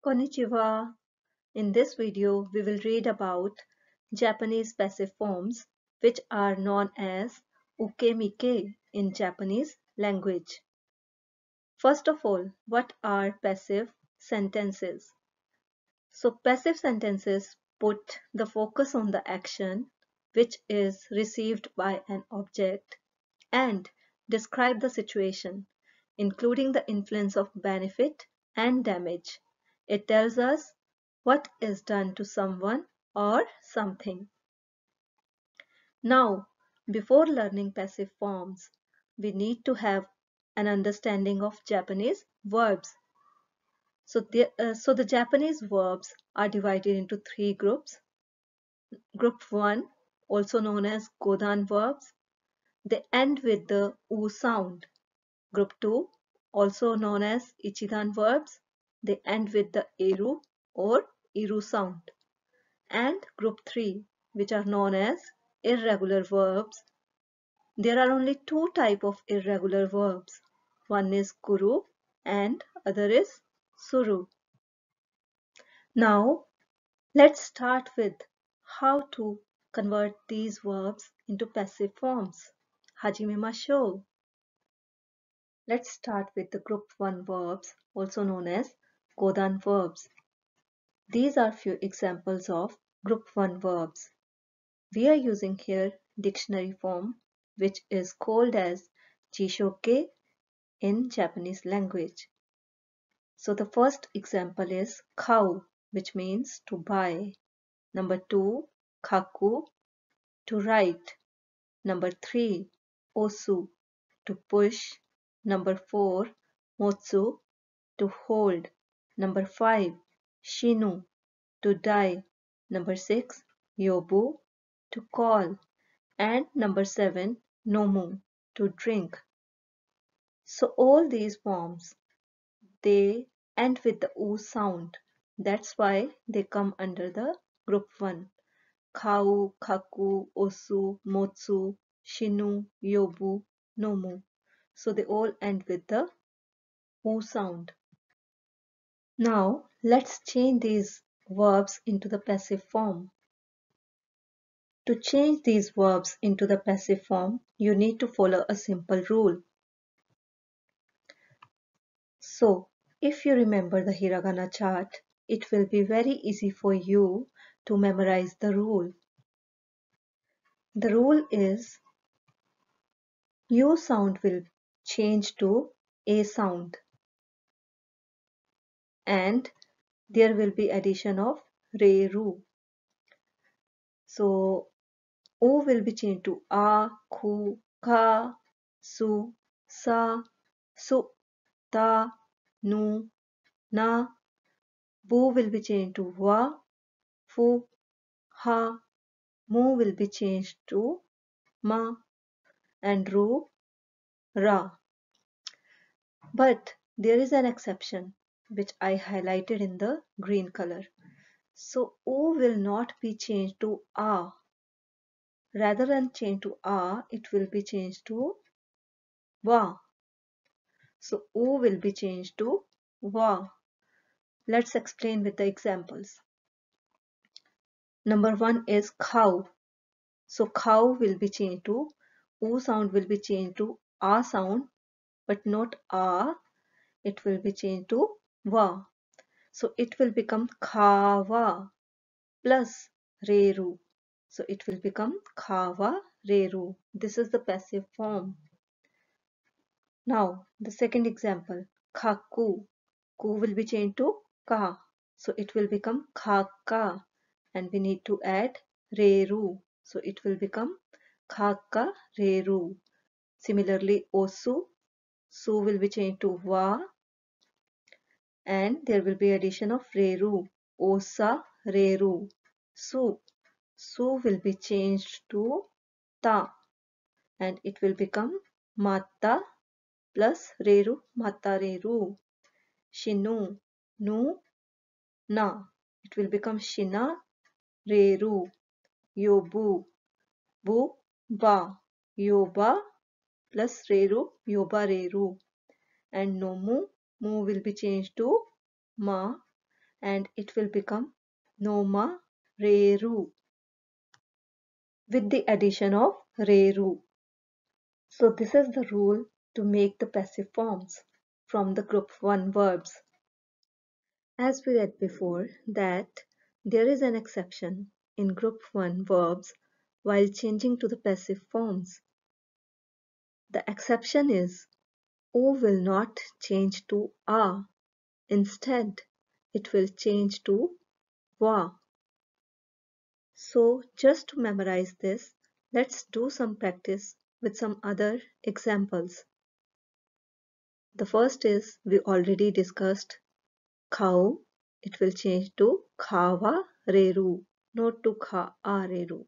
Konnichiwa. In this video, we will read about Japanese passive forms which are known as ukemike in Japanese language. First of all, what are passive sentences? So passive sentences put the focus on the action which is received by an object and describe the situation, including the influence of benefit and damage. It tells us what is done to someone or something. Now, before learning passive forms, we need to have an understanding of Japanese verbs. So the Japanese verbs are divided into three groups. Group 1, also known as Godan verbs, they end with the U sound. Group 2, also known as Ichidan verbs, they end with the Eru or Iru sound. And Group 3, which are known as irregular verbs, there are only two types of irregular verbs. One is Kuru and other is Suru. Now, let's start with how to convert these verbs into passive forms. Hajimemashou. Let's start with the group 1 verbs, also known as Godan verbs. These are few examples of group 1 verbs. We are using here dictionary form, which is called as Jishoke in Japanese language. So the first example is kau, which means to buy. Number 2, kaku, to write. Number 3, osu, to push. Number 4, motsu, to hold. Number 5, shinu, to die. Number 6, yobu, to call. And number 7, nomu, to drink. So all these forms, they end with the U sound. That's why they come under the group 1. Kau, kaku, osu, motsu, shinu, yobu, nomu. So they all end with the U sound. Now let's change these verbs into the passive form. To change these verbs into the passive form, you need to follow a simple rule. So, if you remember the hiragana chart, it will be very easy for you to memorize the rule. The rule is U sound will change to A sound and there will be addition of re ru. So O will be changed to A, Ku, Ka, Su, Sa, Su, Ta, Nu, Na. Bu will be changed to Va, Fu, Ha. Mu will be changed to Ma and Ru, Ra. But there is an exception which I highlighted in the green color. So O will not be changed to A. Rather than change to A, it will be changed to Va. So O will be changed to Va. Let's explain with the examples. Number 1 is cow. So cow will be changed to O sound will be changed to A sound, but not A. It will be changed to Va. So it will become Kava plus Reru. So it will become Kava Reru. This is the passive form. Now the second example, Kaku. Ku will be changed to Ka. So it will become Kaka. And we need to add Reru. So it will become Kaka Reru. Similarly, Osu. Su will be changed to Va. And there will be addition of Reru. Osa Reru. Su. Su will be changed to Ta. And it will become Mata plus Reru. Mata Reru. Shinu. Nu. Na. It will become Shina Reru. Yobu. Bu. Ba. Yoba plus Reru. Yoba Reru. And Nomu. Mu will be changed to Ma. and it will become noma reru with the addition of reru. So this is the rule to make the passive forms from the group 1 verbs. As we read before that there is an exception in group 1 verbs while changing to the passive forms. The exception is O will not change to A. Instead, it will change to wa. So just to memorize this, let's do some practice with some other examples. The first is we already discussed cow. It will change to khawa reru, not to kha reru.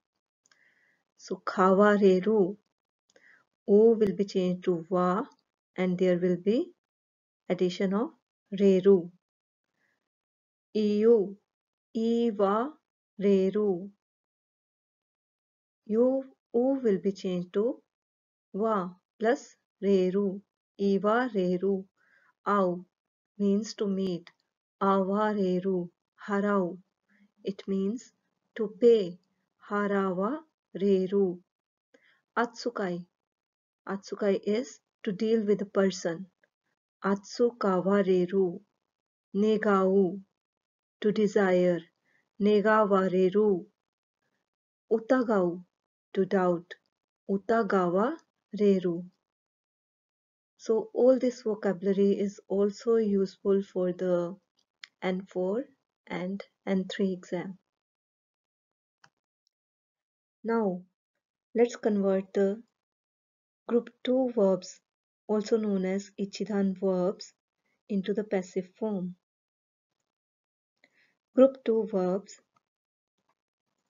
So khawa reru. O will be changed to wa and there will be addition of reru. Iu, iwa reru. U will be changed to wa plus reru. Iwa reru. Au means to meet. Awa reru. Harau. It means to pay. Harawa reru. Atsukai. Atsukai is to deal with a person. Atsukawa reru. Negau. To desire. Negawareru. Utagau. To doubt. Utagawa reru. So all this vocabulary is also useful for the N4 and N3 exam. Now let's convert the group 2 verbs, also known as Ichidan verbs, into the passive form. Group 2 verbs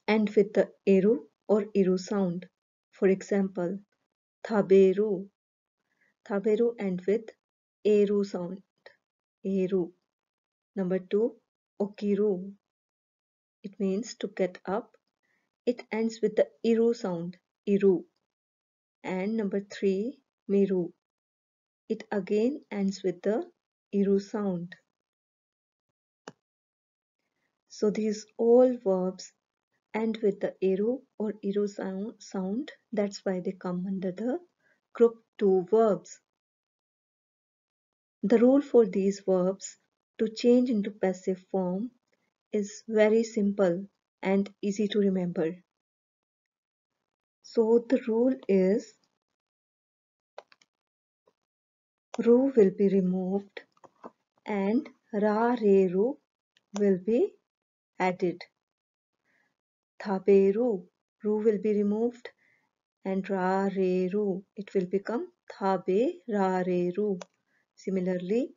end with the eru or iru sound. For example, taberu. Taberu end with eru sound. Eru. Number 2, okiru. It means to get up. It ends with the iru sound. Iru. And number 3, miru. It again ends with the iru sound. So these all verbs end with the eru or iru sound. That's why they come under the group 2 verbs. The rule for these verbs to change into passive form is very simple and easy to remember. So the rule is ru will be removed and ra re ru will be added. Thaberu, ru will be removed and ra re ru, it will become thabe ra re ru. Similarly,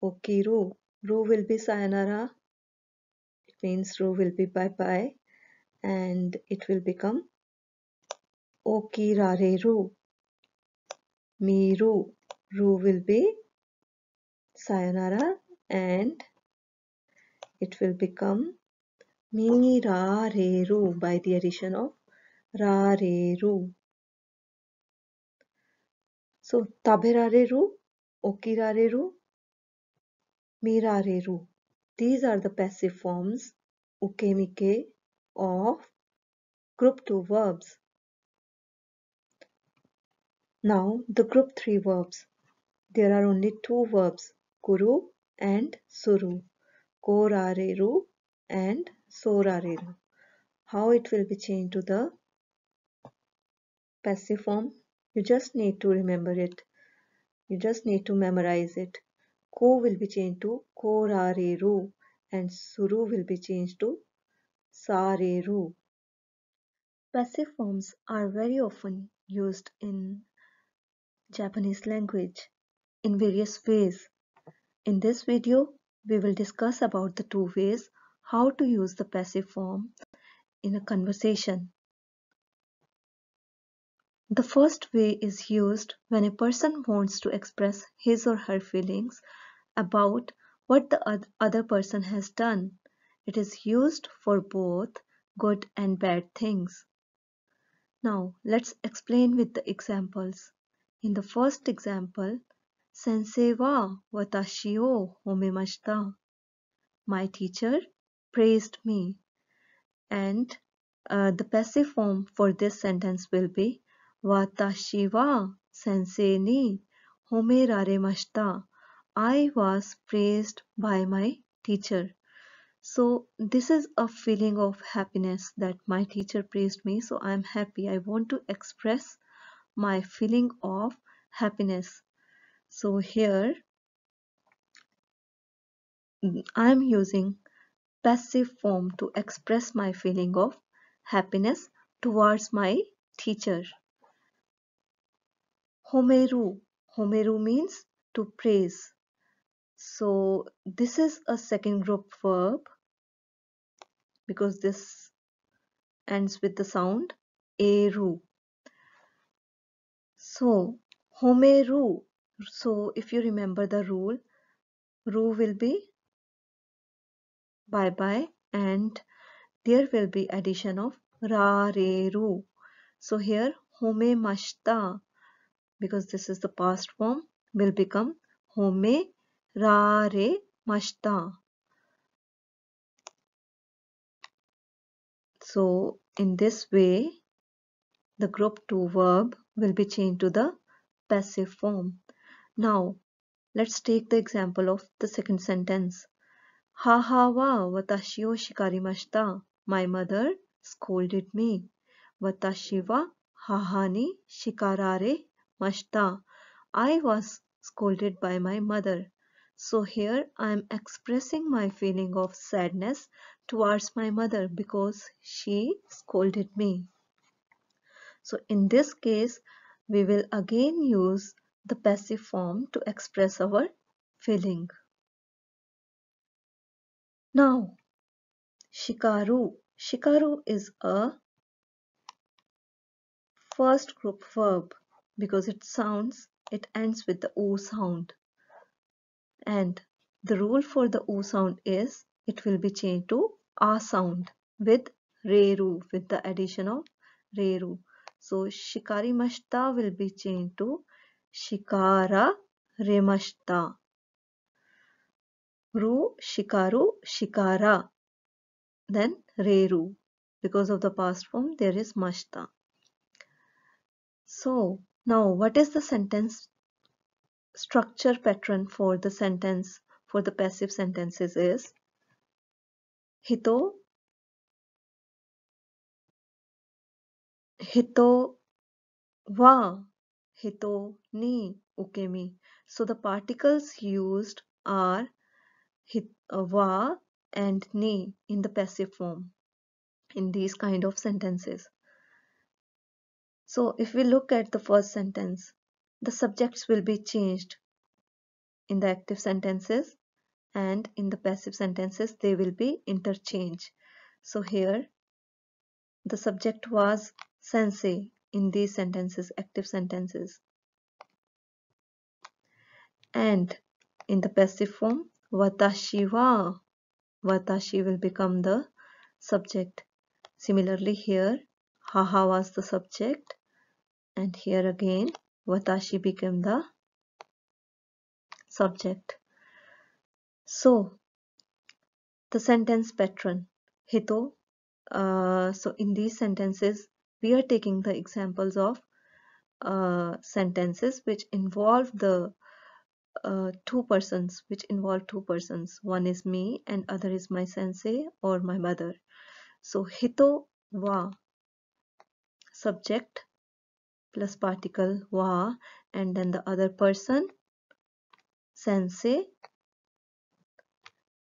okiru, ru will be sayonara, it means ru will be bye bye and it will become okirare ru. Miru, ru will be sayonara and it will become mirareru by the addition of rareru. So taberareru, okirareru, mirareru. These are the passive forms ukemike of group 2 verbs. Now the group 3 verbs. There are only 2 verbs, kuru and suru. Korareru and sorareru. How it will be changed to the passive form? You just need to remember it. You just need to memorize it. Ko will be changed to korareru and suru will be changed to sareru. Passive forms are very often used in Japanese language in various ways. In this video, we will discuss about the 2 ways how to use the passive form in a conversation. The first way is used when a person wants to express his or her feelings about what the other person has done. It is used for both good and bad things. Now, let's explain with the examples. In the first example, Sensei wa watashi o homemashita. my teacher praised me. And the passive form for this sentence will be Watashi wa sensei ni homeraremashita. I was praised by my teacher. So this is a feeling of happiness that my teacher praised me. So I'm happy. I want to express my feeling of happiness. So here I'm using passive form to express my feeling of happiness towards my teacher. Homeru. Homeru means to praise. So this is a second group verb because this ends with the sound eru. So homeru. So if you remember the rule, ru will be bye bye and there will be addition of ra re ru. So here home mashta because this is the past form will become home ra re mashta. So in this way the group 2 verb will be changed to the passive form. Now let's take the example of the second sentence. Haha wa watashi o shikarimashita. My mother scolded me. Watashi wa haha ni shikarare mashita. I was scolded by my mother. So here I am expressing my feeling of sadness towards my mother because she scolded me. So in this case, we will again use the passive form to express our feeling. Now, shikaru. Shikaru is a first group verb because it ends with the O sound. And the rule for the O sound is it will be changed to A sound with reru, with the addition of reru. So shikari mashta will be changed to shikara remashta. Ru, shikaru, shikara, then reru. Because of the past form, there is mashta. So now what is the sentence structure pattern for the sentence for the passive sentences is hito, hito wa, hito ni ukemi. So the particles used are wa and ni in the passive form in these kind of sentences. So if we look at the first sentence, the subjects will be changed in the active sentences and in the passive sentences they will be interchanged. So here the subject was sensei in these sentences, active sentences. And in the passive form, watashi wa, watashi will become the subject. Similarly here, haha was the subject and here again watashi became the subject. So the sentence pattern, hito. So in these sentences, we are taking the examples of sentences which involve the two persons, one is me and other is my sensei or my mother. So hito wa, subject plus particle wa, and then the other person sensei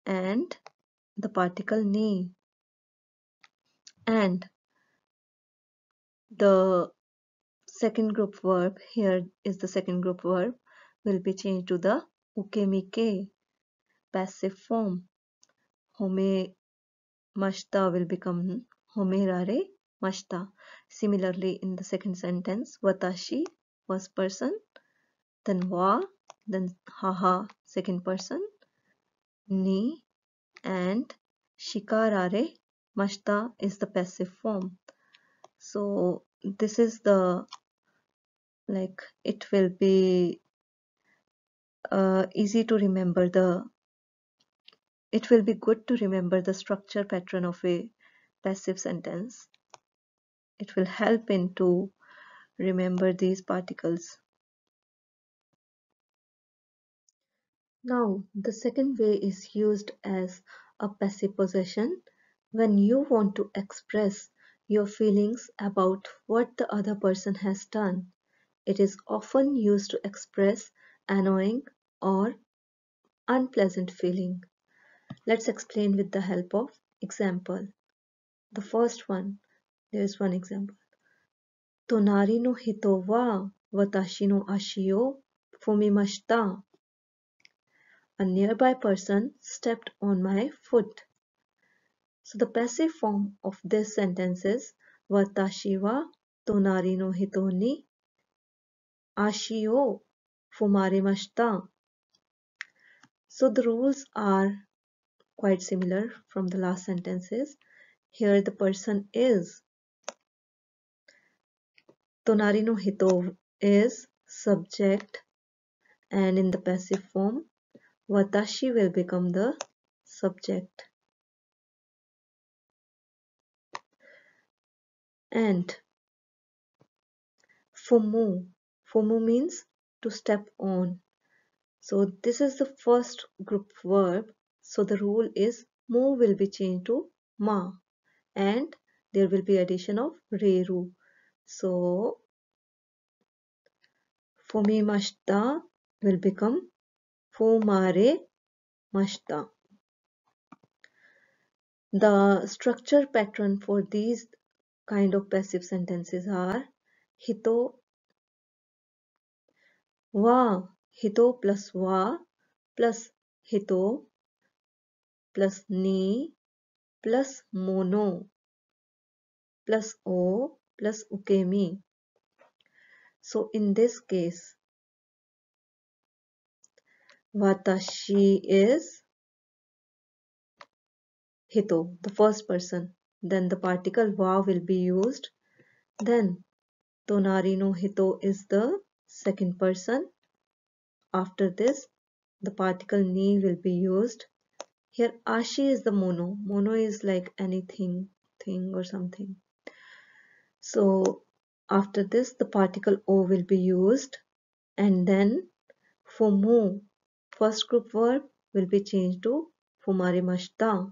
and the particle ni, and the second group verb, here is the second group verb, will be changed to the ukemike passive form. Home mashta will become homerare mashta. Similarly, in the second sentence, watashi first person, then wa, then haha second person, ni, and shikarare mashta is the passive form. So this is the, like, it will be easy to remember the it will be good to remember the structure pattern of a passive sentence. It will help in to remember these particles. Now, the second way is used as a passive possession when you want to express your feelings about what the other person has done. It is often used to express annoying or unpleasant feeling. Let's explain with the help of example. The first one, there is one example. Tonari no hito wa watashi no ashi o fumimashita. A nearby person stepped on my foot. So the passive form of this sentence is watashi wa tonari no hito ni ashi o fumarimashita. So the rules are quite similar from the last sentences. Here the person is. Tonari no hito is subject, and in the passive form, watashi will become the subject. And fumu means to step on. So this is the first group verb. So the rule is mu will be changed to ma, and there will be addition of reru. So fumimashita will become fumare mashita. The structure pattern for these kind of passive sentences are hito wa, hito plus wa plus hito plus ni plus mono plus o plus ukemi. So in this case, watashi is hito, the first person. Then the particle wa will be used. Then tonari no hito is the second person. After this, the particle ni will be used. Here ashi is the mono. Mono is like anything, thing or something. So after this, the particle o will be used, and then fumu, first group verb, will be changed to fumarimashita,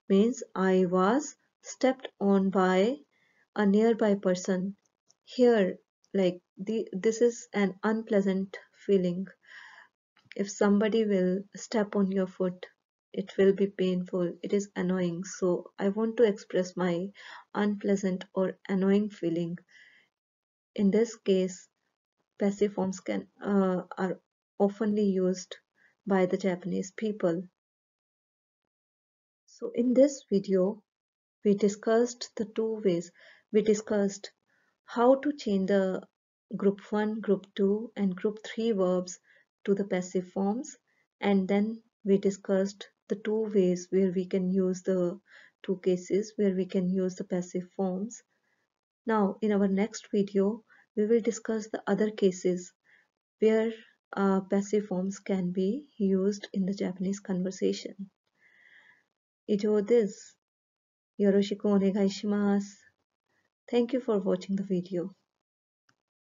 means I was stepped on by a nearby person. Here, like this is an unpleasant feeling. If somebody will step on your foot, it will be painful. It is annoying. So I want to express my unpleasant or annoying feeling. In this case, passive forms are oftenly used by the Japanese people. So in this video, we discussed the two ways. We discussed how to change the group 1, group 2 and group 3 verbs to the passive forms, and then we discussed the two ways where we can use the two cases where we can use the passive forms. Now in our next video, we will discuss the other cases where passive forms can be used in the Japanese conversation. 以上です。よろしくお願いします。Thank you for watching the video.